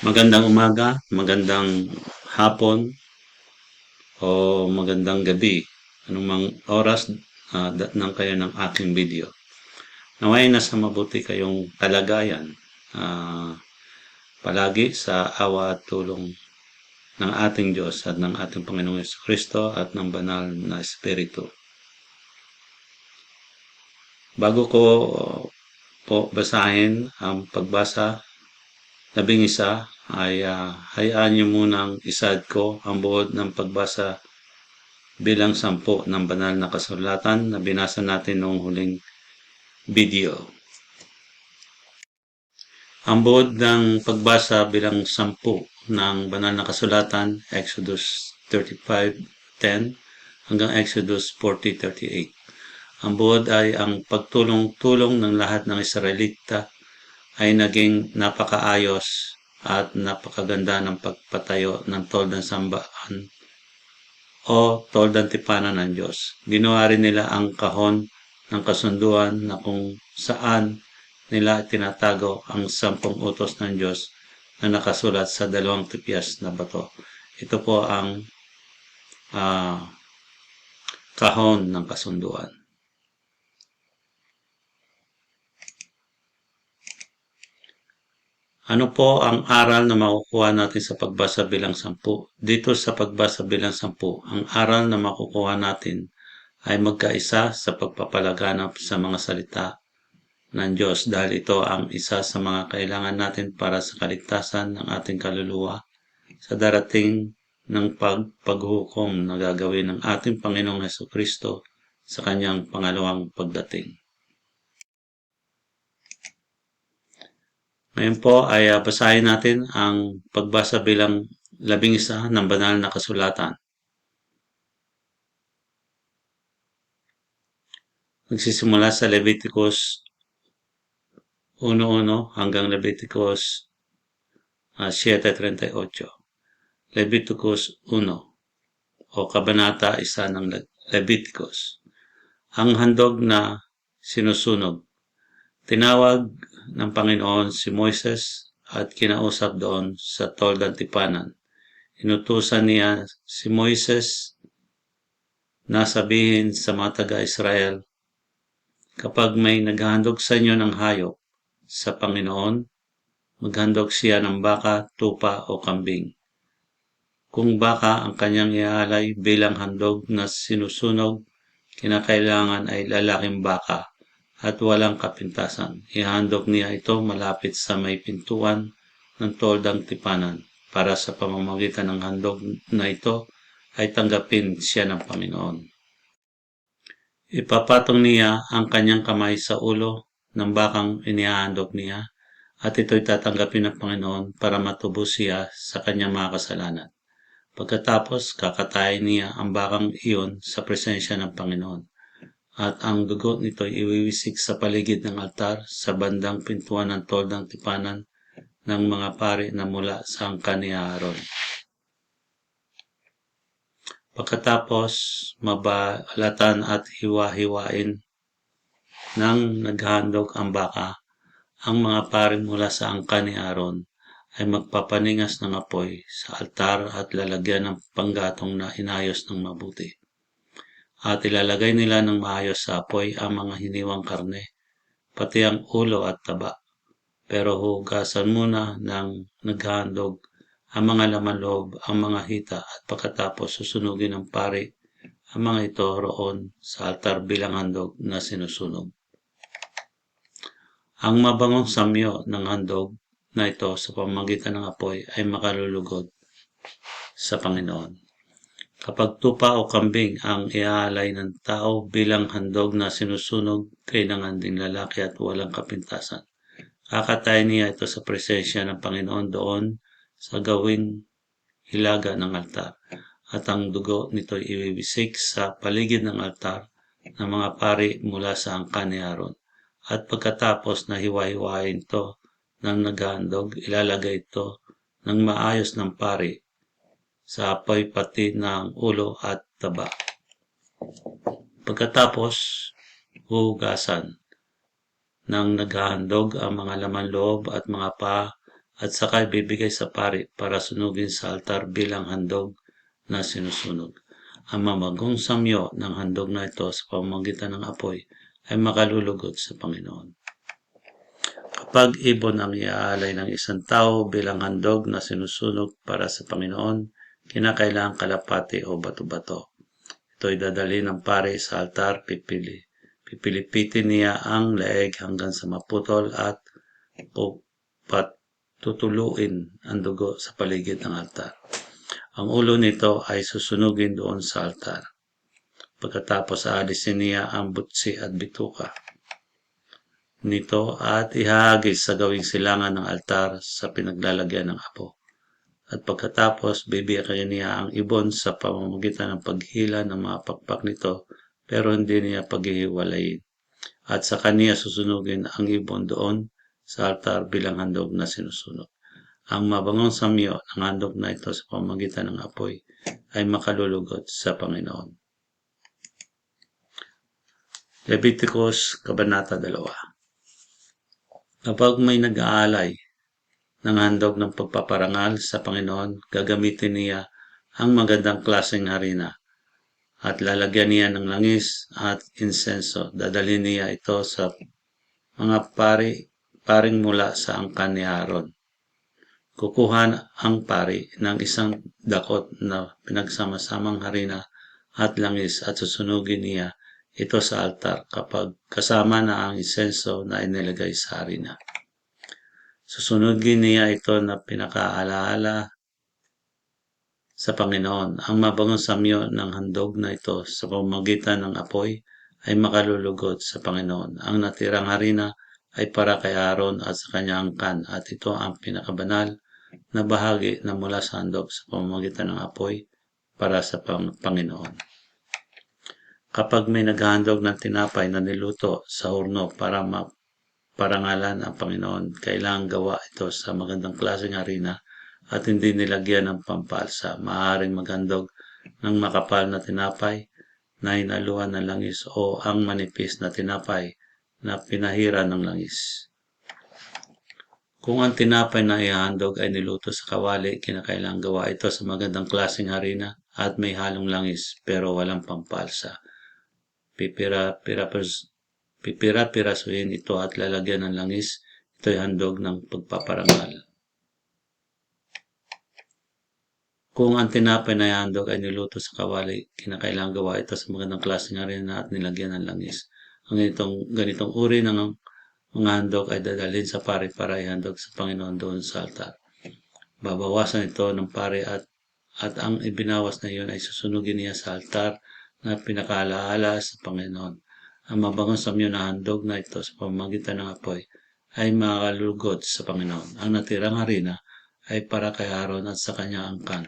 Magandang umaga, magandang hapon, o magandang gabi. Anumang oras datnan kayo ng aking video. Naway nasa mabuti kayong kalagayan. ah, Palagi sa awa at tulong ng ating Diyos at ng ating Panginoong Kristo at ng banal na Espiritu. Bago ko po basahin ang pagbasa 11 ay hayaan niyo munang isad ko ang buod ng pagbasa bilang 10 ng banal na kasulatan na binasa natin noong huling video. Ang buod ng pagbasa bilang 10 ng banal na kasulatan, Exodus 35:10 hanggang Exodus 40:38. Ang buod ay ang pagtulong-tulong ng lahat ng Israelita ay naging napakaayos at napakaganda ng pagpatayo ng toldang sambahan o toldang tipanan ng Diyos. Ginawa rin nila ang kahon ng kasunduan na kung saan nila tinatago ang 10 utos ng Diyos na nakasulat sa 2 tipyas na bato. Ito po ang kahon ng kasunduan. Ano po ang aral na makukuha natin sa pagbasa bilang 10? Dito sa pagbasa bilang 10, ang aral na makukuha natin ay magkaisa sa pagpapalaganap sa mga salita ng Diyos dahil ito ang isa sa mga kailangan natin para sa kaligtasan ng ating kaluluwa sa darating ng paghukom na gagawin ng ating Panginoong Hesukristo sa kanyang pangalawang pagdating. Ngayon po ay basahin natin ang pagbasa bilang 11 ng banal na kasulatan. Magsisimula sa Leviticus 1:1 hanggang Leviticus 7:38. Leviticus 1 o Kabanata 1 ng Leviticus. Ang handog na sinusunog. Tinawag ng Panginoon si Moises at kinausap doon sa toldang tipanan. Inutusan niya si Moises na sabihin sa mga taga-Israel, kapag may naghahandog sa inyo ng hayop sa Panginoon, maghandog siya ng baka, tupa o kambing. Kung baka ang kanyang iaalay bilang handog na sinusunog, kinakailangan ay lalaking baka at walang kapintasan. Ihandog niya ito malapit sa may pintuan ng toldang tipanan para sa pamamagitan ng handog na ito ay tanggapin siya ng Panginoon. Ipapatong niya ang kanyang kamay sa ulo ng bakang inihahandog niya at ito'y tatanggapin ng Panginoon para matubos siya sa kanyang mga kasalanan. Pagkatapos, kakatayin niya ang bakang iyon sa presensya ng Panginoon at ang dugo nito'y iwiwisik sa paligid ng altar sa bandang pintuan ng toldang tipanan ng mga pari na mula sa angkan ni Aaron. Pagkatapos, mabalatan at hiwa-hiwain ng naghahandog ang baka, ang mga pari mula sa angkan ni Aaron ay magpapaningas ng apoy sa altar at lalagyan ng panggatong na inayos ng mabuti. At ilalagay nila ng maayos sa apoy ang mga hiniwang karne, pati ang ulo at taba. Pero hugasan muna ng naghahandog ang mga laman loob, ang mga hita at pagkatapos susunugin ng pari ang mga ito roon sa altar bilang handog na sinusunog. Ang mabangong samyo ng handog na ito sa pamamagitan ng apoy ay makalulugod sa Panginoon. Kapag tupa o kambing ang iaalay ng tao bilang handog na sinusunog, kailangan ding lalaki at walang kapintasan. Kakatayin niya ito sa presensya ng Panginoon doon sa gawing hilaga ng altar at ang dugo nito'y iwiwisik sa paligid ng altar ng mga pari mula sa angkan ni Aaron. At pagkatapos na hiwa-hiwain ito ng naghahandog, ilalagay ito ng maayos ng pari sa apoy pati ng ulo at taba. Pagkatapos, huhugasan ng naghahandog ang mga laman loob at mga paa at saka ibibigay sa pari para sunugin sa altar bilang handog na sinusunog. Ang mamagong samyo ng handog na ito sa pamamagitan ng apoy ay makalulugod sa Panginoon. Kapag ibon ang iaalay ng isang tao bilang handog na sinusunog para sa Panginoon, kinakailangang kalapati o bato-bato. Ito'y dadalhin ng pare sa altar, pipilipitin niya ang leeg hanggang sa maputol at patutuluin ang dugo sa paligid ng altar. Ang ulo nito ay susunugin doon sa altar. Pagkatapos aalisin niya ang butsi at bituka nito at ihahagis sa gawing silangan ng altar sa pinaglalagyan ng apo. At pagkatapos, bibiyakin niya ang ibon sa pamamagitan ng paghila ng mga pakpak nito pero hindi niya paghihiwalayin. At sa kaniya susunugin ang ibon doon sa altar bilang handog na sinusunog. Ang mabangong samyo ng handog na ito sa pamamagitan ng apoy ay makalulugod sa Panginoon. Leviticus, Kabanata 2. Kapag may nag-aalay ng handog ng pagpaparangal sa Panginoon, gagamitin niya ang magandang klaseng harina at lalagyan niya ng langis at insenso. Dadalhin niya ito sa mga paring mula sa angkan ni Aaron. Kukuha ang pari ng isang dakot na pinagsama-samang harina at langis at susunugin niya ito sa altar kapag kasama na ang insenso na inilagay sa harina. Susunugin niya ito na pinakaalaala sa Panginoon. Ang mabangong samyo ng handog na ito sa pamamagitan ng apoy ay makalulugod sa Panginoon. Ang natirang harina ay para kay Aaron at sa kanyang angkan at ito ang pinakabanal na bahagi na mula sa handog sa pamamagitan ng apoy para sa Panginoon. Kapag may naghahandog ng tinapay na niluto sa horno para parangalan ang Panginoon, kailangang gawa ito sa magandang klaseng harina at hindi nilagyan ng pampalsa. Maaaring maghandog ng makapal na tinapay na hinaluan ng langis o ang manipis na tinapay na pinahira ng langis. Kung ang tinapay na ihahandog ay niluto sa kawali, kinakailangang gawa ito sa magandang klaseng harina at may halong langis pero walang pampalsa. Pipira-pirasuhin ito at lalagyan ng langis. Ito'y handog ng pagpaparangal. Kung ang tinapay na ihandog ay niluto sa kawali, kinakailangang gawa ito sa magandang klaseng harina at nilagyan ng langis. Ang ganitong uri ng mga handog ay dadalhin sa pare para ihandog sa Panginoon doon sa altar. Babawasan ito ng pare at ang ibinawas na iyon ay susunugin niya sa altar na pinakaalaala sa Panginoon. Ang mabangong samyo na handog na ito sa pamamagitan ng apoy ay makalulugod sa Panginoon. Ang natirang harina ay para kay Aaron at sa kanyang angkan.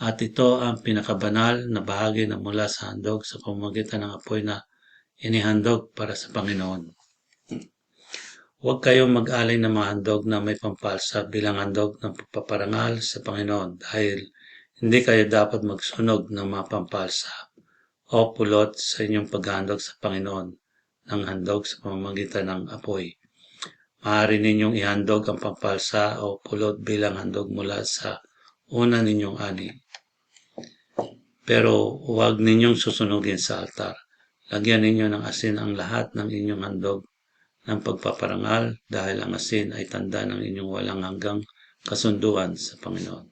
At ito ang pinakabanal na bahagi na mula sa handog sa pamamagitan ng apoy na inihandog para sa Panginoon. Huwag kayong mag-alay ng mga handog na may pampalsa bilang handog ng pagpaparangal sa Panginoon dahil hindi kayo dapat magsunog ng mga pampalsa o pulot sa inyong paghandog sa Panginoon ng handog sa pamamagitan ng apoy. Maaari ninyong ihandog ang pampalsa o pulot bilang handog mula sa una ninyong ani. Pero huwag ninyong susunugin sa altar. Lagyan ninyo ng asin ang lahat ng inyong handog ng pagpaparangal dahil ang asin ay tanda ng inyong walang hanggang kasunduan sa Panginoon.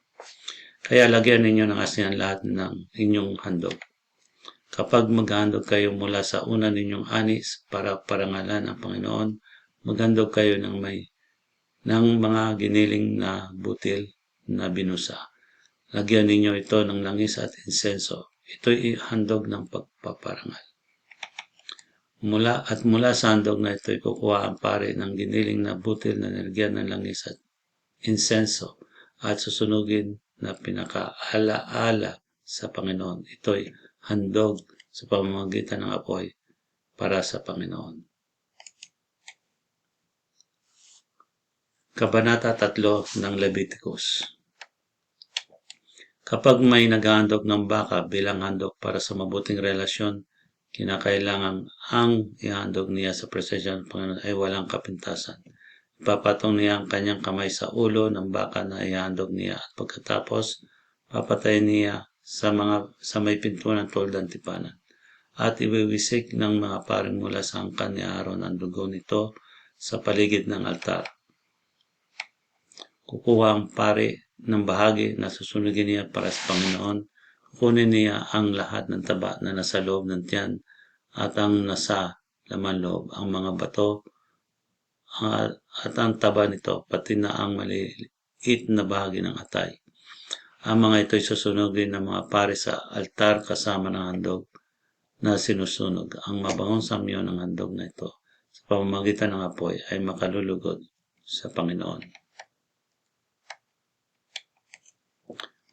Kaya lagyan ninyo ng asin ang lahat ng inyong handog. Kapag maghandog kayo mula sa una ninyong anis para parangalan ang Panginoon, maghandog kayo ng mga giniling na butil na binusa. Lagyan ninyo ito ng langis at insenso. Ito'y handog ng pagpaparangal. Mula sa handog na ito'y kukuha ang pare ng giniling na butil na nilagyan ng langis at insenso at susunugin na pinakaalaala sa Panginoon. Ito'y handog sa pamamagitan ng apoy para sa Panginoon. Kabanata 3 ng Leviticus. Kapag may naghahandog ng baka bilang handog para sa mabuting relasyon, kinakailangan ang ihandog niya sa presensya ng Panginoon ay walang kapintasan. Ipapatong niya ang kanyang kamay sa ulo ng baka na ihandog niya at pagkatapos papatayin niya sa may pintuan ng toldang tipanan. At iwiwisik ng mga paring mula sa angkan ni Aaron ang dugo nito sa paligid ng altar. Kukuha ang pari ng bahagi na susunugin niya para sa Panginoon. Kukunin niya ang lahat ng taba na nasa loob ng tiyan at ang nasa laman loob, ang mga bato at ang taba nito, pati na ang maliit na bahagi ng atay. Ang mga ito ay susunugin ng mga pari sa altar kasama ng handog na sinusunog. Ang mabangong samyo ng handog na ito sa pamamagitan ng apoy ay makalulugod sa Panginoon.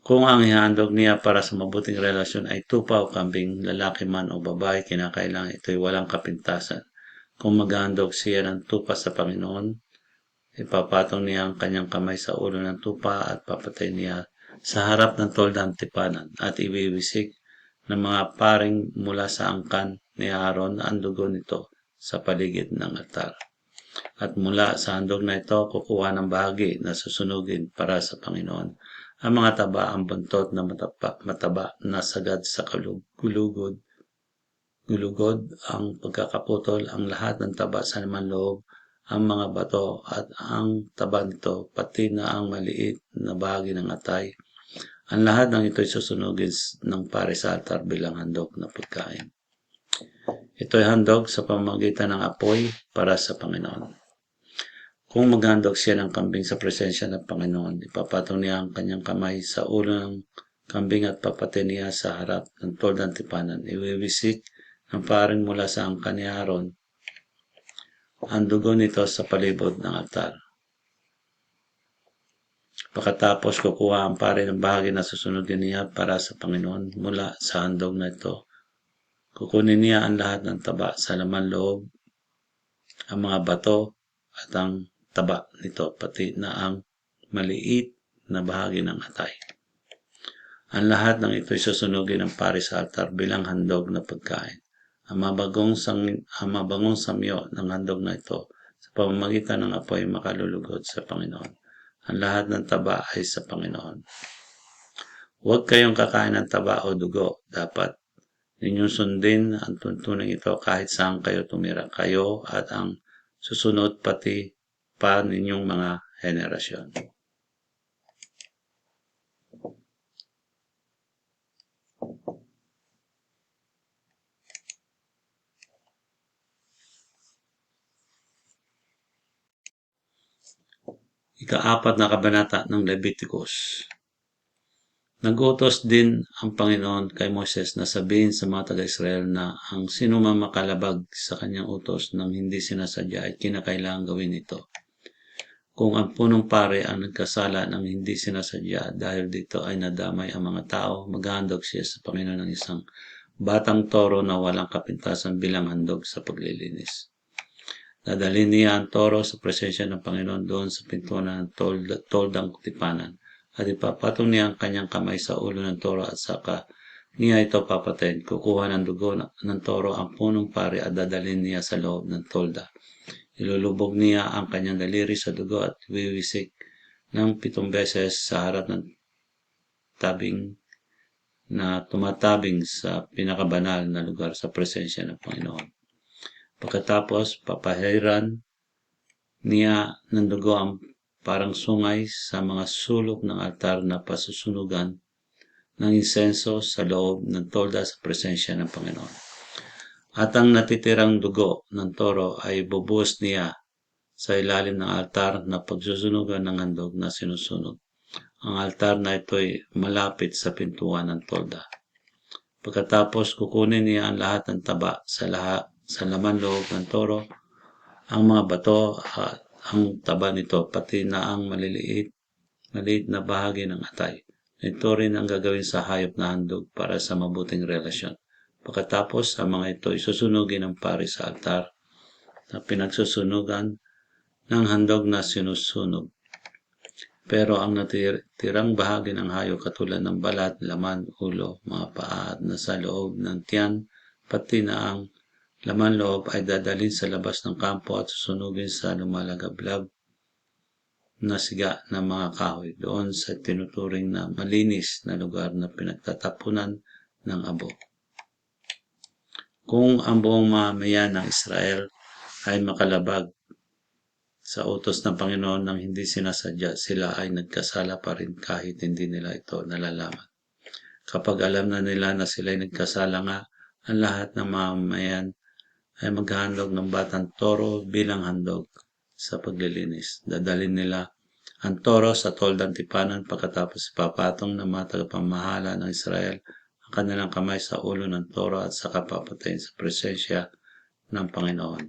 Kung ang ihandog niya para sa mabuting relasyon ay tupa o kambing, lalaki man o babae, kinakailangan ito'y walang kapintasan. Kung maghahandog siya ng tupa sa Panginoon, ipapatong niya ang kanyang kamay sa ulo ng tupa at papatay niya sa harap ng toldang tipanan at iwiwisik ng mga paring mula sa angkan ni Aaron ang dugo nito sa paligid ng altar. At mula sa handog na ito, kukuha ng bahagi na susunugin para sa Panginoon. Ang mga taba, ang buntot na mataba na sagad sa gulugod, ang pagkakaputol, ang lahat ng taba sa laman loob, ang mga bato at ang taba nito, pati na ang maliit na bahagi ng atay. Ang lahat ng ito ay susunugin ng pari sa altar bilang handog na pagkain. Ito ay handog sa pamamagitan ng apoy para sa Panginoon. Kung maghandog siya ng kambing sa presensya ng Panginoon, ipapatong niya ang kanyang kamay sa ulo ng kambing at papatay niya sa harap ng toldang tipanan. Iwiwisik ng paring mula sa angkan ni Aaron ang dugo nito sa palibot ng altar. Pagkatapos kukuha ang pari ng bahagi na susunugin niya para sa Panginoon mula sa handog na ito. Kukunin niya ang lahat ng taba sa laman loob, ang mga bato at ang taba nito, pati na ang maliit na bahagi ng atay. Ang lahat ng ito ay susunugin ng pari sa altar bilang handog na pagkain. Ang mabangong samyo ng handog na ito sa pamamagitan ng apoy makalulugod sa Panginoon. Ang lahat ng taba ay sa Panginoon. Huwag kayong kakain ng taba o dugo. Dapat ninyong sundin ang tuntuning ito kahit saan kayo tumira, kayo at ang susunod pati pa ninyong mga henerasyon. Ika-4 na kabanata ng Leviticus. Nag-utos din ang Panginoon kay Moses na sabihin sa mga taga-Israel na ang sinumang makalabag sa kanyang utos nang hindi sinasadya ay kinakailangan gawin ito. Kung ang punong pare ang nagkasala ng hindi sinasadya dahil dito ay nadamay ang mga tao, maghahandog siya sa Panginoon ng isang batang toro na walang kapintasan bilang handog sa paglilinis. Dadalhin niya ang toro sa presensya ng Panginoon doon sa pintuan ng toldang tipanan at ipapatong niya ang kanyang kamay sa ulo ng toro at saka niya ito papatayin. Kukuha ng dugo ng toro ang punong pari at dadalhin niya sa loob ng tolda. Ilulubog niya ang kanyang daliri sa dugo at wiwisik ng 7 beses sa harap ng tabing na tumatabing sa pinakabanal na lugar sa presensya ng Panginoon. Pagkatapos, papahiran niya ng dugo ang parang sungay sa mga sulok ng altar na pasusunugan ng insenso sa loob ng tolda sa presensya ng Panginoon. At ang natitirang dugo ng toro ay bubuhos niya sa ilalim ng altar na pagsusunugan ng handog na sinusunog. Ang altar na ito ay malapit sa pintuan ng tolda. Pagkatapos, kukunin niya ang lahat ng taba sa laman loob ng toro, ang mga bato at ang taba nito, pati na ang maliit na bahagi ng atay. Ito rin ang gagawin sa hayop na handog para sa mabuting relasyon. Pagkatapos, ang mga ito isusunugin ng pari sa altar na pinagsusunugan ng handog na sinusunog. Pero ang natirang bahagi ng hayop katulad ng balat, laman, ulo, mga paa at nasa loob ng tiyan, pati na ang laman loob ay dadalhin sa labas ng kampo at susunugin sa lumalagablab na siga ng mga kahoy doon sa tinuturing na malinis na lugar na pinagtatapunan ng abo. Kung ang buong mamayan ng Israel ay makalabag sa utos ng Panginoon nang hindi sinasadya, sila ay nagkasala pa rin kahit hindi nila ito nalalaman. Kapag alam na nila na sila ay nagkasala nga, ang lahat ng mamamayan ay maghahandog ng batang toro bilang handog sa paglilinis. Dadalhin nila ang toro sa toldang tipanan pagkatapos ipapatong ng mga tagapamahala ng Israel ang kanilang kamay sa ulo ng toro at saka papatayin sa presensya ng Panginoon.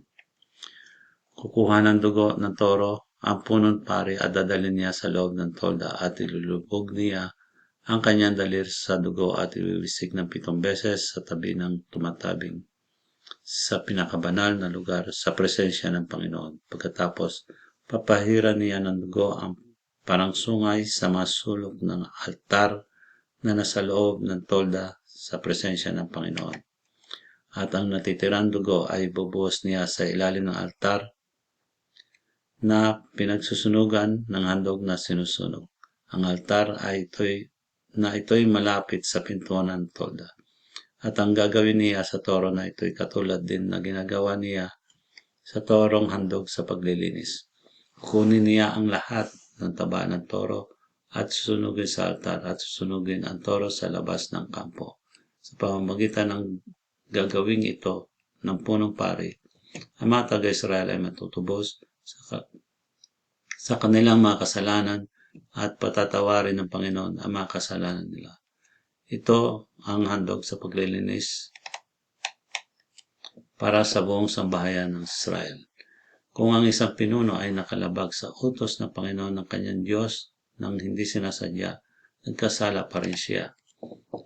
Kukuha ng dugo ng toro ang punong pari at dadalhin niya sa loob ng tolda at ilulubog niya ang kanyang daliri sa dugo at iwiwisik ng 7 beses sa tabi ng tumatabing sa pinakabanal na lugar sa presensya ng Panginoon. Pagkatapos, papahiran niya ng dugo ang parang sungay sa mga sulok ng altar na nasa loob ng tolda sa presensya ng Panginoon. At ang natitirang dugo ay bubuhos niya sa ilalim ng altar na pinagsusunugan ng handog na sinusunog. Ang altar ay ito'y malapit sa pintuan ng tolda. At ang gagawin niya sa toro na ito'y katulad din na ginagawa niya sa torong handog sa paglilinis. Kunin niya ang lahat ng taba ng toro at susunugin sa altar at susunugin ang toro sa labas ng kampo. Sa pamamagitan ng gagawing ito ng punong pari, ang mga taga-Israel ay matutubos sa kanilang mga kasalanan at patatawarin ng Panginoon ang mga kasalanan nila. Ito ang handog sa paglilinis para sa buong sambahayan ng Israel. Kung ang isang pinuno ay nakalabag sa utos ng Panginoon ng kanyang Diyos nang hindi sinasadya, nagkasala pa rin siya.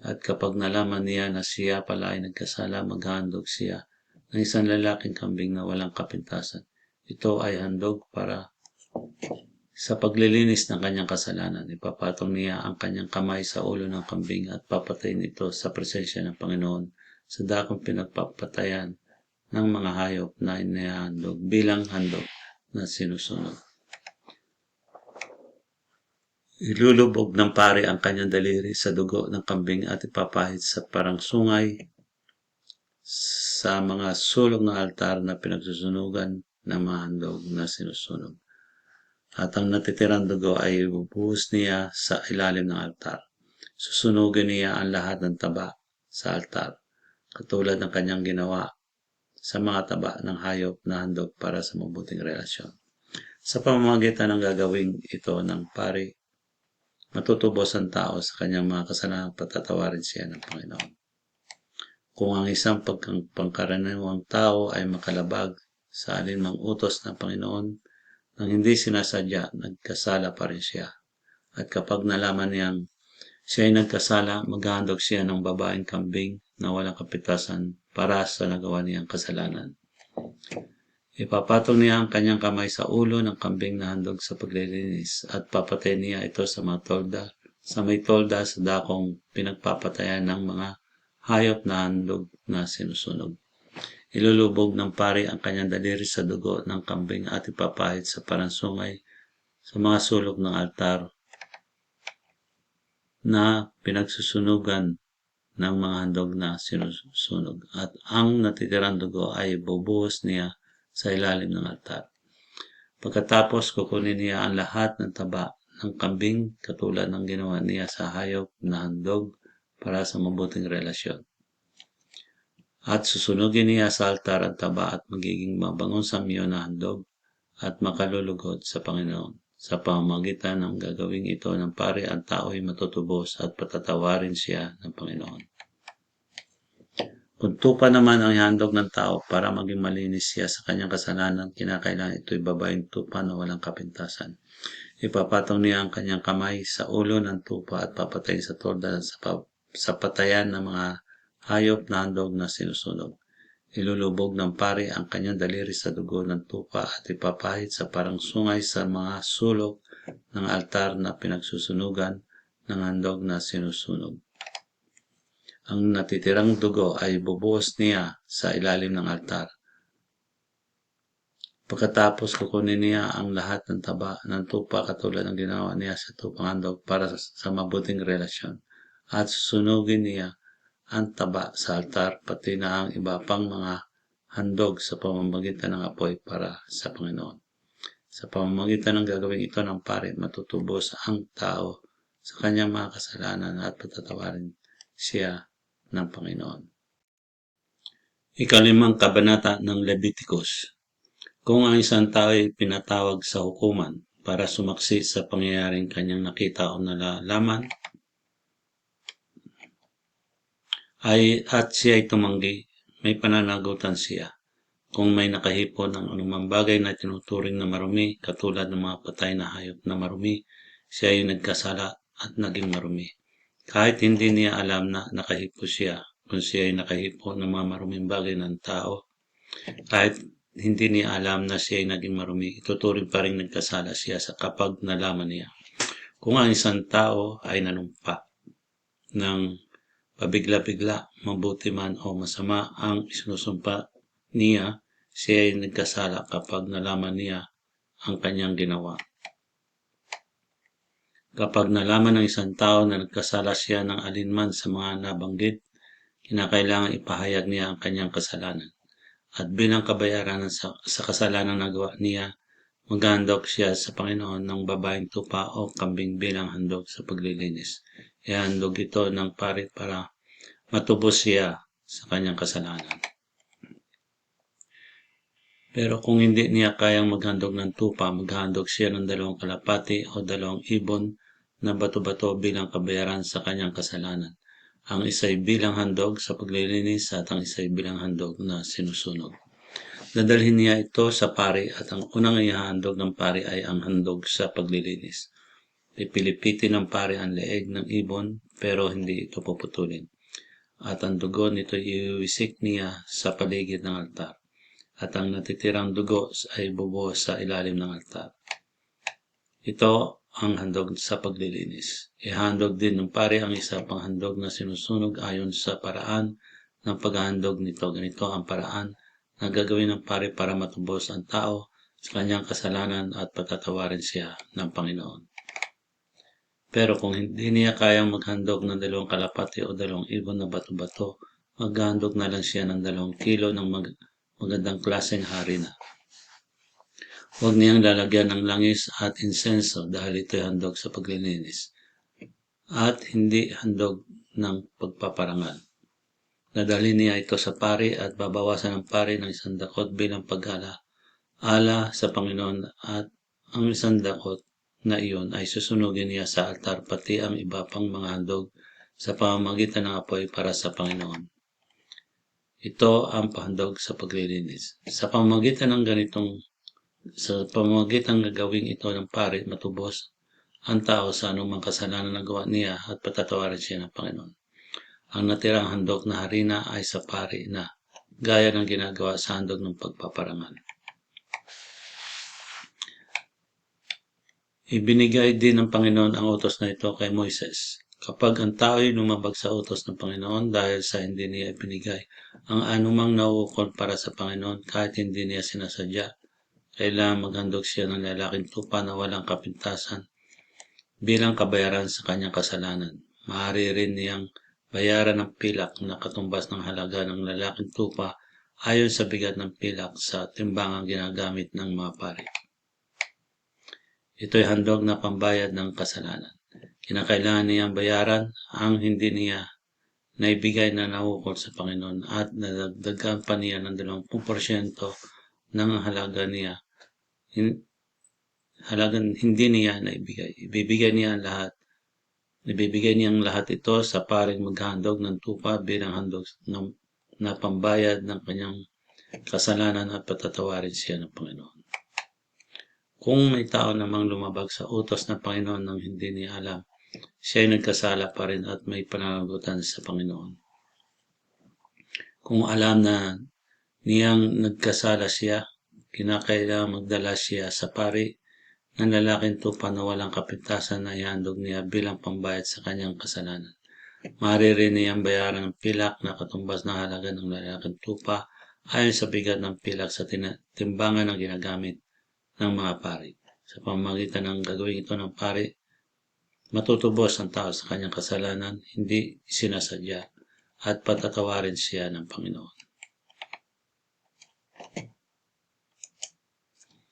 At kapag nalaman niya na siya pala ay nagkasala, maghahandog siya ng isang lalaking kambing na walang kapintasan. Ito ay handog para sa paglilinis ng kanyang kasalanan. Ipapatong niya ang kanyang kamay sa ulo ng kambing at papatayin ito sa presensya ng Panginoon sa dakong pinagpapatayan ng mga hayop na inihandog bilang handog na sinusunod. Ilulubog ng pari ang kanyang daliri sa dugo ng kambing at ipapahid sa parang sungay sa mga sulok ng altar na pinagsusunugan ng mga handog na sinusunog. At ang natitirang dugo ay ibubuhos niya sa ilalim ng altar. Susunugin niya ang lahat ng taba sa altar, katulad ng kanyang ginawa sa mga taba ng hayop na handog para sa mabuting relasyon. Sa pamamagitan ng gagawing ito ng pari, matutubos ang tao sa kanyang mga kasalanan, patatawarin siya ng Panginoon. Kung ang isang pangkaraniwang tao ay makalabag sa alinmang utos ng Panginoon, nang hindi sinasadya, nagkasala pa rin siya. At kapag nalaman niyang siya ay nagkasala, maghahandog siya ng babaeng kambing na walang kapintasan para sa nagawa niyang kasalanan. Ipapatong niya ang kanyang kamay sa ulo ng kambing na handog sa paglilinis at papatayin niya ito sa mga tolda, sa may tolda sa dakong pinagpapatayan ng mga hayop na handog na sinusunog. Ilulubog ng pari ang kanyang daliri sa dugo ng kambing at ipapahid sa parang sungay sa mga sulok ng altar na pinagsusunugan ng mga handog na sinusunog. At ang natitirang dugo ay bubuhos niya sa ilalim ng altar. Pagkatapos, kukunin niya ang lahat ng taba ng kambing katulad ng ginawa niya sa hayop na handog para sa mabuting relasyon. At susunugin niya sa altar ang taba at magiging mabangong samyo na handog at makalulugod sa Panginoon. Sa pamamagitan ng gagawing ito ng pari, ang tao ay matutubos at patatawarin siya ng Panginoon. Kung tupa naman ang handog ng tao para maging malinis siya sa kanyang kasalanan, kinakailangan ito'y babaeng tupa na walang kapintasan. Ipapatong niya ang kanyang kamay sa ulo ng tupa at papatayin sa tolda sa patayan ng mga hayop na handog na sinusunog. Ilulubog ng pari ang kanyang daliri sa dugo ng tupa at ipapahid sa parang sungay sa mga sulok ng altar na pinagsusunugan ng handog na sinusunog. Ang natitirang dugo ay bubuhos niya sa ilalim ng altar. Pagkatapos kukunin niya ang lahat ng taba ng tupa katulad ng ginawa niya sa tupang handog para sa mabuting relasyon at susunugin niya ang taba sa altar pati na ang iba pang mga handog sa pamamagitan ng apoy para sa Panginoon. Sa pamamagitan ng gagawin ito ng pari, matutubos ang tao sa kanyang mga kasalanan at patatawarin siya ng Panginoon. Ikalimang kabanata ng Leviticus. Kung ang isang tao ay pinatawag sa hukuman para sumaksi sa pangyayaring kanyang nakita o nalalaman, at siya ay tumanggi, may pananagutan siya. Kung may nakahipo ng anumang bagay na tinuturing na marumi, katulad ng mga patay na hayop na marumi, siya ay nagkasala at naging marumi. Kahit hindi niya alam na nakahipo siya, kung siya ay nakahipo ng mga maruming bagay ng tao, kahit hindi niya alam na siya ay naging marumi, ituturing pa rin nagkasala siya kapag nalaman niya. Kung ang isang tao ay nanumpa ng pabigla-bigla, mabuti man o masama ang isinusumpa niya, siya ay nagkasala kapag nalaman niya ang kanyang ginawa. Kapag nalaman ng isang tao na nagkasala siya ng alinman sa mga nabanggit, kinakailangan ipahayag niya ang kanyang kasalanan. At bilang kabayaran sa kasalanan na nagawa niya, maghahandog siya sa Panginoon ng babaeng tupa o kambing bilang handog sa paglilinis. Ihandog ito ng pari para matubos siya sa kanyang kasalanan. Pero kung hindi niya kayang maghandog ng tupa, maghahandog siya ng 2 kalapati o 2 ibon na bato-bato bilang kabayaran sa kanyang kasalanan. Ang isa'y bilang handog sa paglilinis at ang isa'y bilang handog na sinusunog. Dadalhin niya ito sa pari at ang unang ihahandog ng pari ay ang handog sa paglilinis. Pipilipitin ng pari ang leeg ng ibon pero hindi ito puputulin. At ang dugo nito iwiwisik niya sa paligid ng altar. At ang natitirang dugo ay bubuhos sa ilalim ng altar. Ito ang handog sa paglilinis. Ihandog din ng pari ang isa pang handog na sinusunog ayon sa paraan ng paghahandog nito. Ganito ang paraan na gagawin ng pari para matubos ang tao sa kanyang kasalanan at patatawarin siya ng Panginoon. Pero kung hindi niya kayang maghandog ng 2 kalapati o 2 ibon na bato-bato, maghahandog na lang siya ng 2 kilo ng magandang klaseng harina. Huwag niyang lalagyan ng langis at insenso dahil ito'y handog sa paglilinis at hindi handog ng pagpaparangal. Dadalhin niya ito sa pari at babawasan ng pari ng 1 dakot bilang pag-ala sa Panginoon at ang 1 dakot na iyon ay susunugin niya sa altar pati ang iba pang mga handog sa pamamagitan ng apoy para sa Panginoon. Ito ang pahandog sa paglilinis. Sa pamamagitan gagawing ito ng pari, matubos ang tao sa anumang kasalanan na gawa niya at patatawarin siya ng Panginoon. Ang natirang handog na harina ay sa pari na gaya ng ginagawa sa handog ng pagpaparangal. Ibinigay din ng Panginoon ang utos na ito kay Moises. Kapag ang tao ay lumabag sa utos ng Panginoon dahil sa hindi niya ibinigay ang anumang nauukol para sa Panginoon kahit hindi niya sinasadya, kailangan maghandog siya ng lalaking tupa na walang kapintasan bilang kabayaran sa kanyang kasalanan. Maaari rin niyang bayaran ng pilak na katumbas ng halaga ng lalaking tupa ayon sa bigat ng pilak sa timbangang ginagamit ng mga pari. Ito'y handog na pambayad ng kasalanan. Kinakailangan niyang bayaran ang hindi niya naibigay na naukol sa Panginoon at nadagdagan pa niya ng 20% ng halaga niya. Halagang hindi niya naibigay. Ibibigay niyang lahat ito sa paring maghandog ng tupa bilang handog na pambayad ng kanyang kasalanan at patatawarin siya ng Panginoon. Kung may tao namang lumabag sa utos ng Panginoon nang hindi niya alam, siya ay nagkasala pa rin at may pananagutan sa Panginoon. Kung alam na niyang nagkasala siya, kinakailangan magdala siya sa pari ng lalaking tupa na walang kapintasan na ihandog niya bilang pambayad sa kanyang kasalanan. Maaari rin niyang bayaran ng pilak na katumbas ng halaga ng lalaking tupa ayon sa bigat ng pilak sa timbangan na ginagamit ng mga pari. Sa pamamagitan ng gagawin ito ng pari, matutubos ang tao sa kanyang kasalanan, hindi sinasadya, at patatawarin siya ng Panginoon.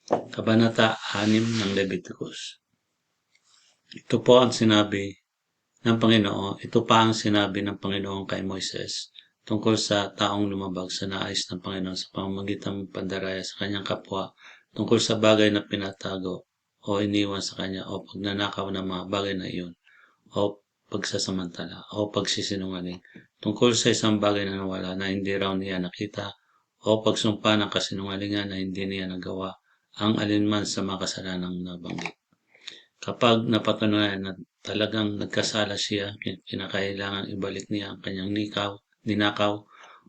Kabanata 6 ng Leviticus. Ito pa ang sinabi ng Panginoon kay Moises tungkol sa taong lumabag sa nais ng Panginoon sa pamamagitan ng pandaraya sa kanyang kapwa tungkol sa bagay na pinatago o iniwan sa kanya o pagnanakaw ng mga bagay na iyon o pagsasamantala o pagsisinungaling tungkol sa isang bagay na nawala na hindi raw niya nakita o pagsumpa ng kasinungalingan na hindi niya nagawa ang alinman sa mga kasalanang nabanggit. Kapag napatunayan na talagang nagkasala siya, kinakailangan ibalik niya ang kanyang ninakaw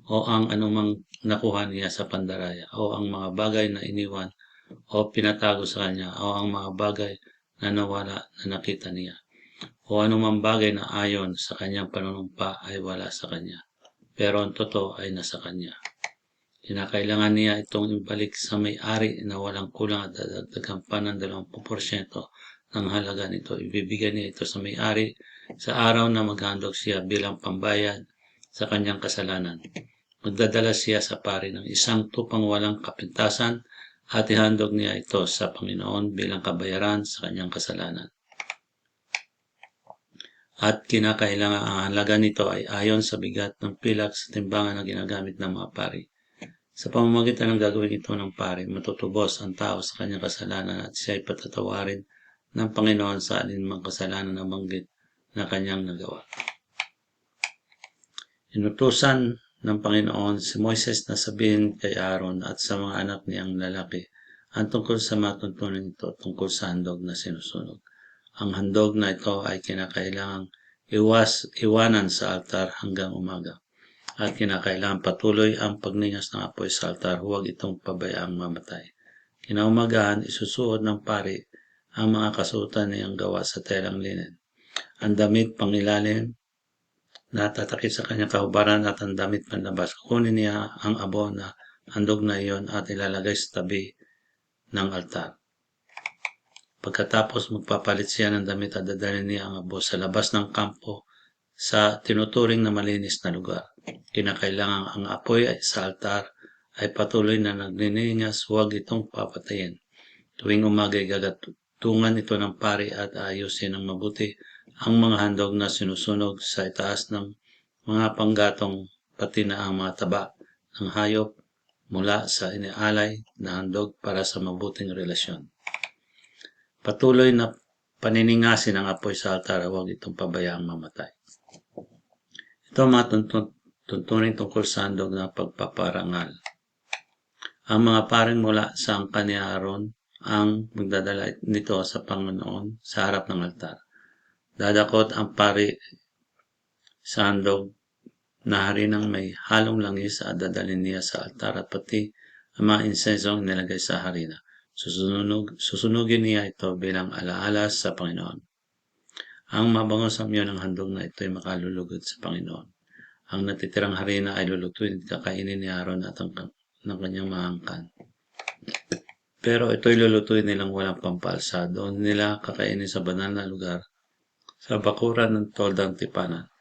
o ang anumang nakuha niya sa pandaraya o ang mga bagay na iniwan o pinatago sa kanya o ang mga bagay na nawala na nakita niya o anumang bagay na ayon sa kanyang panunumpa ay wala sa kanya, pero ang totoo ay nasa kanya. Kinakailangan niya itong ibalik sa may-ari na walang kulang at dadagdagan pa ng 20% ng halaga nito. Ibibigay niya ito sa may-ari sa araw na maghandog siya bilang pambayad sa kanyang kasalanan. Magdadala siya sa pari ng isang tupang walang kapintasan at ihandog niya ito sa Panginoon bilang kabayaran sa kanyang kasalanan. At kinakailangan ang halaga nito ay ayon sa bigat ng pilak sa timbangan na ginagamit ng mga pari. Sa pamamagitan ng gagawin ito ng pari, matutubos ang tao sa kanyang kasalanan at siya ay patatawarin ng Panginoon sa alinmang kasalanan na banggit na kanyang nagawa. Inutusan ng Panginoon si Moises na sabihin kay Aaron at sa mga anak niyang lalaki ang tungkol sa matuntunan ito tungkol sa handog na sinusunog. Ang handog na ito ay kinakailangang iwanan sa altar hanggang umaga. At kinakailangan patuloy ang pagningas ng apoy sa altar, huwag itong pabayaang mamatay. Kinaumagahan, isusuot ng pari ang mga kasuotan niyang gawa sa telang linen. Ang damit pangilalim na tatakip sa kanyang kahubaran at ang damit panlabas. Kunin niya ang abo na handog na iyon at ilalagay sa tabi ng altar. Pagkatapos magpapalit siya ng damit at dadalhin niya ang abo sa labas ng kampo sa tinuturing na malinis na lugar. Kinakailangan ang apoy sa altar ay patuloy na nagniningas, huwag itong papatayin. Tuwing umaga ay gagatungan ito ng pari at ayusin ng mabuti ang mga handog na sinusunog sa itaas ng mga panggatong pati na ang mga taba ng hayop mula sa inialay na handog para sa mabuting relasyon. Patuloy na paniningasin ang apoy sa altar, huwag itong pabayaang mamatay. Ito ang mga tuntunin tungkol sa handog na pagpaparangal. Ang mga paring mula sa angkan ni Aaron ang magdadala nito sa Panginoon sa harap ng altar. Dadakot ang pari sa handog na harinang may halong langis at dadalhin niya sa altar at pati ang mga insensong nilagay sa harina. Susunugin niya ito bilang alaala sa Panginoon. Ang mabangong samyo ng handog na ito ay makalulugod sa Panginoon. Ang natitirang harina ay lulutuin at kakainin ni Aaron at ng kanyang mga angkan. Pero ito'y lulutuin nilang walang pampalsa. Doon nila kakainin sa banal na lugar sa bakuran ng toldang tipanan.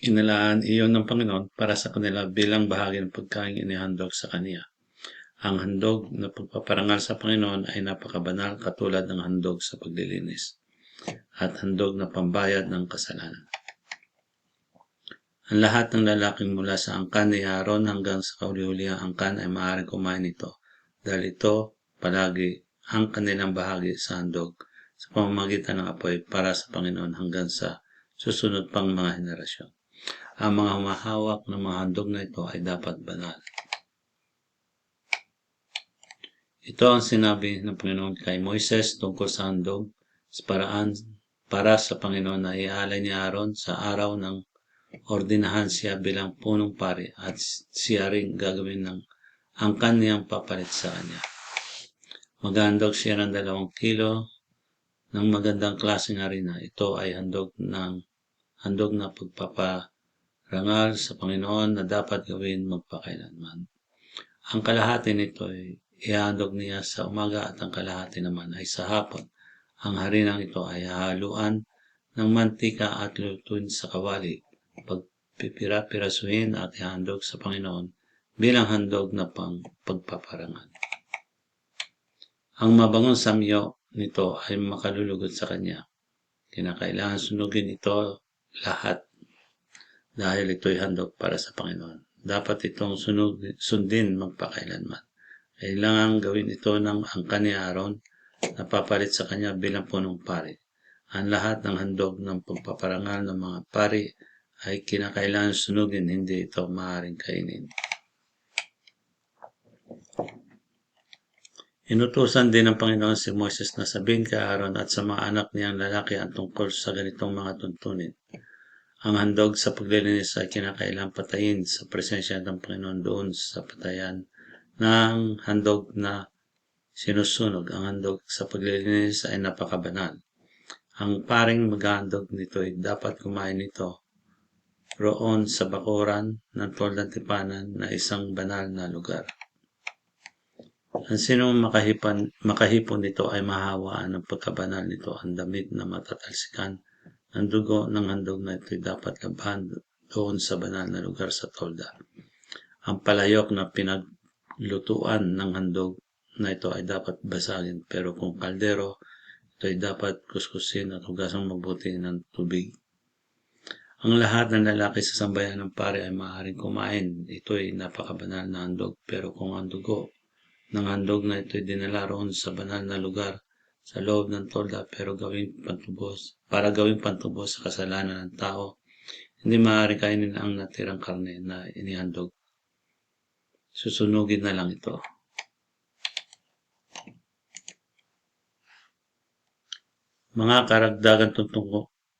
Inilaan iyon ng Panginoon para sa kanila bilang bahagi ng pagkain inihandog sa Kaniya. Ang handog na pagpaparangal sa Panginoon ay napakabanal katulad ng handog sa paglilinis at handog na pambayad ng kasalanan. Ang lahat ng lalaking mula sa angkan ni Aaron hanggang sa kauli-hulihang angkan ay maaaring kumain nito dahil ito palagi ang kanilang bahagi sa handog sa pamamagitan ng apoy para sa Panginoon hanggang sa susunod pang mga henerasyon. Ang mga humahawak ng mga handog na ito ay dapat banal. Ito ang sinabi ng Panginoon kay Moises tungkol sa handog sa paraan para sa Panginoon na ialay ni Aaron sa araw ng ordinahan siya bilang punong pari at siya ring gagawin ng angkan niyang papalit sa kanya. Maghandog siya ng 2 kilo ng magandang klaseng harina. Ito ay handog na pagpaparangal rangal sa Panginoon na dapat gawin magpakailanman. Ang kalahati nito ay ihandog niya sa umaga at ang kalahati naman ay sa hapon. Ang harinang ito ay haluan ng mantika at lutuin sa kawali, pagpipira-pirasuhin at ihandog sa Panginoon bilang handog na pagpaparangal. Ang mabangong samyo nito ay makalulugod sa kanya. Kinakailangan sunugin ito lahat dahil ito'y handog para sa Panginoon. Dapat itong sundin magpakailanman. Kailangan gawin ito ng angkan ni Aaron na papalit sa kanya bilang punong pari. Ang lahat ng handog ng pagpaparangal ng mga pari ay kinakailangan sunugin, hindi ito maaaring kainin. Inutusan din ng Panginoon si Moses na sabihin kay Aaron at sa mga anak niyang lalaki ang tungkol sa ganitong mga tuntunin. Ang handog sa paglilinis ay kinakailangang patayin sa presensya ng Panginoon doon sa patayan ng handog na sinusunog. Ang handog sa paglilinis ay napakabanal. Ang paring maghahandog nito ay dapat kumain nito roon sa bakuran ng Tolda Tipanan na isang banal na lugar. Ang sinong makahipon nito ay mahawaan ng pagkabanal nito. Ang damit na matatalsikan ng dugo ng handog na ito ay dapat labhan doon sa banal na lugar sa Tolda. Ang palayok na pinaglutuan ng handog na ito ay dapat basagin, pero kung kaldero, ito ay dapat kuskusin at hugasang mabuti ng tubig. Ang lahat ng lalaki sa sambayan ng pare ay maaaring kumain. Ito ay napakabanal na handog, pero kung ang dugo ng handog na ito ay dinala roon sa banal na lugar sa loob ng tolda para gawing pantubos sa kasalanan ng tao, hindi maaari kainin ang natirang karne na inihandog. Susunugin na lang ito. Mga karagdagan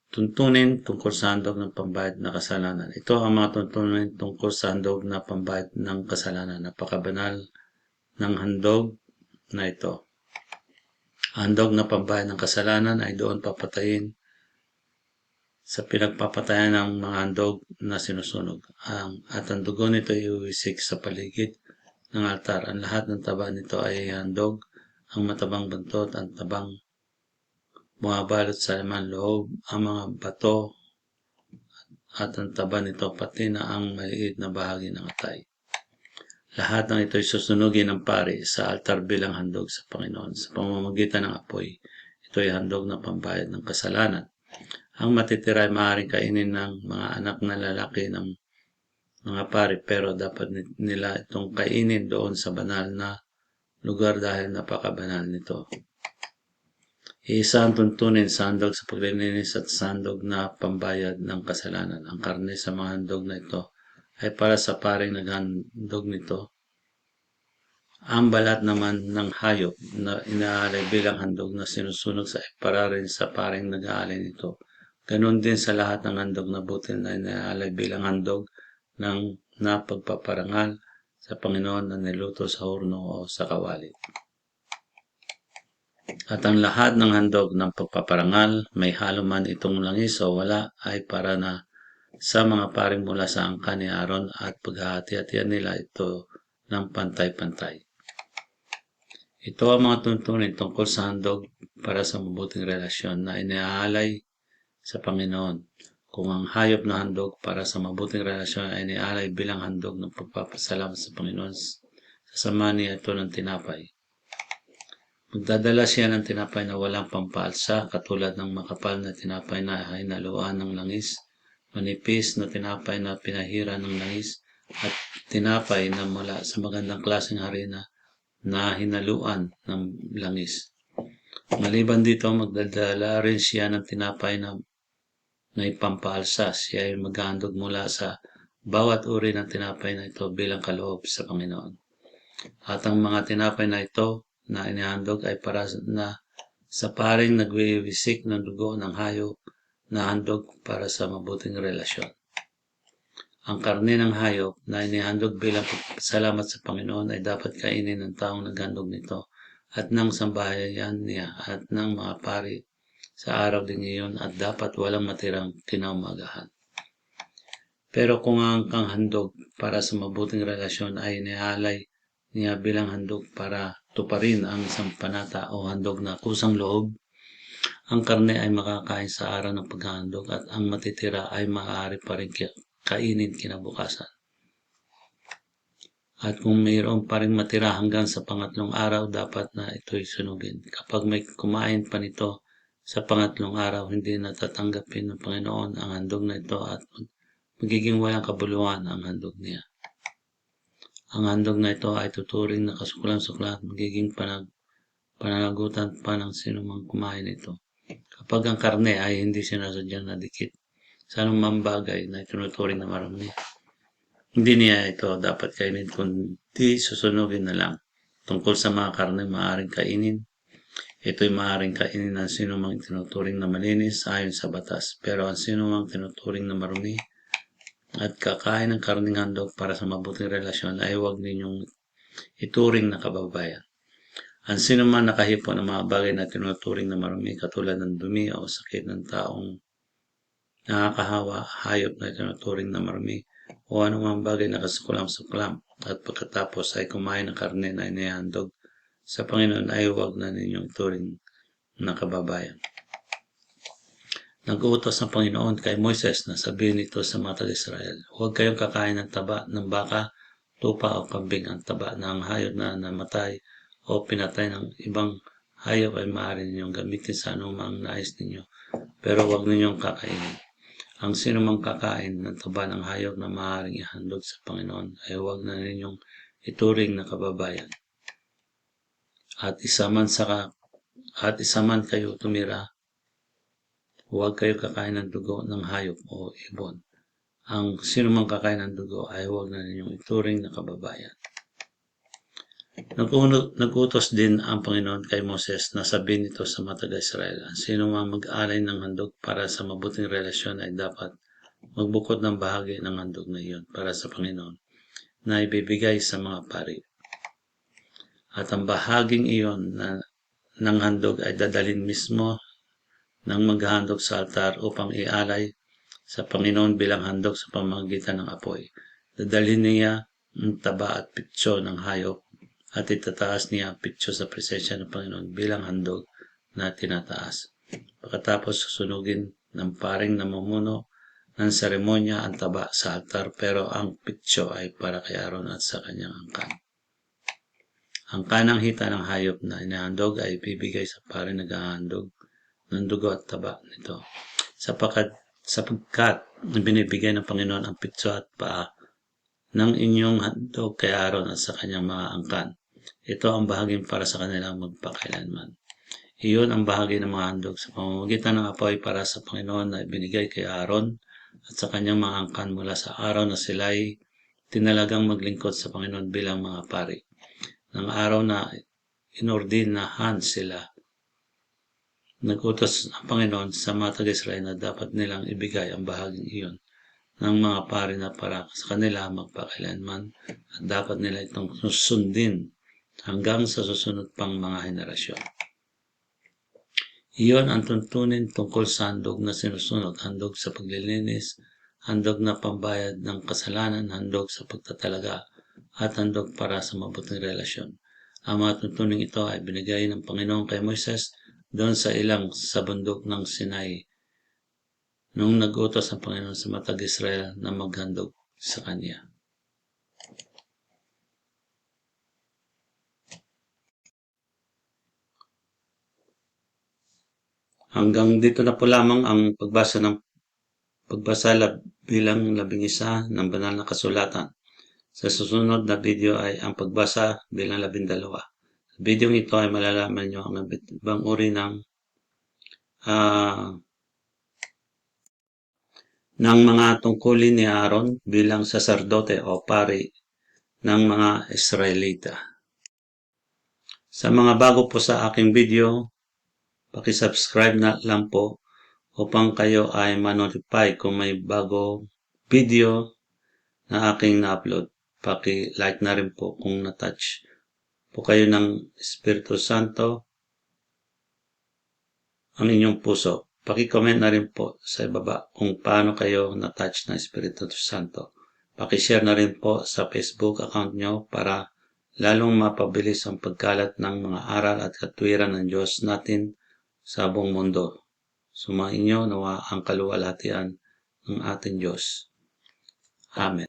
tuntunin tungkol sa handog ng pambayad na kasalanan. Ito ang mga tuntunin tungkol sa handog na pambayad ng kasalanan. Napakabanal ng handog na ito. Handog na pambayad ng kasalanan ay doon papatayin sa pinagpapatayan ng mga handog na sinusunog. At ang dugo nito ay iuwisik sa paligid ng altar. Ang lahat ng taba nito ay handog, ang matabang buntot, ang tabang bumabalot sa laman loob, ang mga bato at ang taba nito pati na ang maliit na bahagi ng atay. Lahat ng ito ay susunugin ng pari sa altar bilang handog sa Panginoon sa pamamagitan ng apoy. Ito ay handog na pambayad ng kasalanan. Ang matitira ay maaaring kainin ng mga anak na lalaki ng mga pari, pero dapat nila itong kainin doon sa banal na lugar dahil napakabanal nito. Isa ang tuntunin sa handog sa paglilinis at sa handog na pambayad ng kasalanan. Ang karne sa mga handog na ito ay para sa paring naghandog nito. Ang balat naman ng hayop na inaalay bilang handog na sinusunog ay para rin sa paring nag-aalay nito. Ganon din sa lahat ng handog na butil na inaalay bilang handog ng napagpaparangal sa Panginoon na niluto sa horno o sa kawali. At ang lahat ng handog ng pagpaparangal, may halo man itong langis o wala, ay para na sa mga paring mula sa angkan ni Aaron at paghahati-hatian nila ito ng pantay-pantay. Ito ang mga tuntunin tungkol sa handog para sa mabuting relasyon na iniaalay sa Panginoon. Kung ang hayop na handog para sa mabuting relasyon ay iniaalay bilang handog ng pagpapasalamat sa Panginoon, sasama niya ito ng tinapay. Magdadala siya ng tinapay na walang pampaalsa, katulad ng makapal na tinapay na hinaluan ng langis, manipis na tinapay na pinahira ng langis, at tinapay na mula sa magandang klaseng harina na hinaluan ng langis. Maliban dito, magdadala rin siya ng tinapay na ipampaalsa. Siya ay maghahandog mula sa bawat uri ng tinapay na ito bilang kaloob sa Panginoon. At ang mga tinapay na ito na inihandog ay para na sa paring nagwiwisik ng dugo ng hayop na handog para sa mabuting relasyon. Ang karne ng hayop na inihandog bilang salamat sa Panginoon ay dapat kainin ng taong naghandog nito at ng sambahayan niya at ng mga pari sa araw din iyon at dapat walang matirang kinaumagahan. Pero kung ang handog para sa mabuting relasyon ay inialay niya bilang handog para tuparin ang isang panata o handog na kusang loob, ang karne ay makakain sa araw ng paghahandog at ang matitira ay maaari pa rin kainin kinabukasan. At kung mayroon pa rin matira hanggang sa pangatlong araw, dapat na ito'y sunugin. Kapag may kumain pa nito sa pangatlong araw, hindi natatanggapin ng Panginoon ang handog na ito at magiging walang kabuluhan ang handog niya. Ang handog na ito ay tuturing na kasuklam-suklam at magiging pananagutan pa ng sinumang kumain ito. Kapag ang karne ay hindi sinasadyang nadikit sa anumang bagay na itinuturing na marami, hindi niya ito dapat kainin kundi susunugin na lang. Tungkol sa mga karne maaaring kainin, ito'y maaaring kainin ng sinumang tinuturing na malinis ayon sa batas. Pero ang sinumang tinuturing na marumi at kakain ng karning handog para sa mabuting relasyon ay huwag ninyong ituring na kababayan. Ang sinuman nakahipo ng mga bagay na tinuturing na marumi katulad ng dumi o sakit ng taong nakakahawa, hayop na tinuturing na marumi, o anumang bagay na kasuklam-suklam at pagkatapos ay kumain ng karne na inihandog sa Panginoon ay huwag na ninyong ituring na kababayan. Nag-uutos ng Panginoon kay Moises na sabihin ito sa mga taga-Israel, huwag kayong kakain ng taba ng baka, tupa o kambing. Ang taba ng hayop na namatay o pinatay ng ibang hayop ay maaari ninyong gamitin sa anumang nais ninyo, pero huwag ninyong kakainin. Ang sinumang kakain ng taba ng hayop na maaaring ihandog sa Panginoon ay huwag na ninyong ituring na kababayan. At isa man kayo tumira, huwag kayo kakain ng dugo ng hayop o ibon. Ang sinumang kakain ng dugo ay huwag na ninyong ituring na kababayan. Nag-utos din ang Panginoon kay Moses na sabihin ito sa mga taga-Israel, ang sinumang mag-alay ng handog para sa mabuting relasyon ay dapat magbukod ng bahagi ng handog na iyon para sa Panginoon na ibibigay sa mga pari. At ang bahaging iyon ng handog ay dadalhin mismo ng maghahandog sa altar upang ialay sa Panginoon bilang handog sa pamamagitan ng apoy. Dadalhin niya ang taba at pitso ng hayop at itataas niya ang pitso sa presensya ng Panginoon bilang handog na tinataas. Pagkatapos susunugin ng paring namumuno ng seremonya ang taba sa altar, pero ang pitso ay para kay Aaron at sa kanyang angkan. Ang kanang hita ng hayop na inahandog ay ibibigay sa paring naghahandog ng dugo at taba nito. Sapagkat binibigay ng Panginoon ang pitso at paa ng inyong handog kay Aaron at sa kanyang mga angkan. Ito ang bahaging para sa kanilang magpakailanman. Iyon ang bahagi ng mga handog sa pamamagitan ng apoy para sa Panginoon na ibinigay kay Aaron at sa kanyang mga angkan mula sa araw na sila'y tinalagang maglingkod sa Panginoon bilang mga pari. Ng araw na inordinahan sila, nag-utos ang Panginoon sa mga taga-Israel na dapat nilang ibigay ang bahaging iyon ng mga pari na para sa kanila magpakailanman at dapat nila itong susundin hanggang sa susunod pang mga henerasyon. Iyon ang tuntunin tungkol sa handog na sinusunod, handog sa paglilinis, handog na pambayad ng kasalanan, handog sa pagtatalaga, at handog para sa mabuting relasyon. Ang mga tuntunin ito ay binigay ng Panginoon kay Moises doon sa bundok ng Sinai nung nag-utos ang Panginoon sa mga taga-Israel na maghandog sa Kanya. Hanggang dito na po lamang ang pagbasa bilang 11 ng banal na kasulatan. Sa susunod na video ay ang pagbasa bilang 12. Sa video ito ay malalaman nyo ang ibang uri ng mga tungkulin ni Aaron bilang saserdote o pari ng mga Israelita. Sa mga bago po sa aking video, paki-subscribe na lang po upang kayo ay ma-notify kung may bago video na aking na-upload. Paki-like na rin po kung na-touch po kayo ng Espiritu Santo ang inyong puso. Paki-comment na rin po sa ibaba kung paano kayo na-touch ng Espiritu Santo. Paki-share na rin po sa Facebook account nyo para lalong mapabilis ang pagkalat ng mga aral at katwiran ng Diyos natin sa buong mundo. Sumainyo nawa ang kaluwalhatian ng ating Diyos. Amen.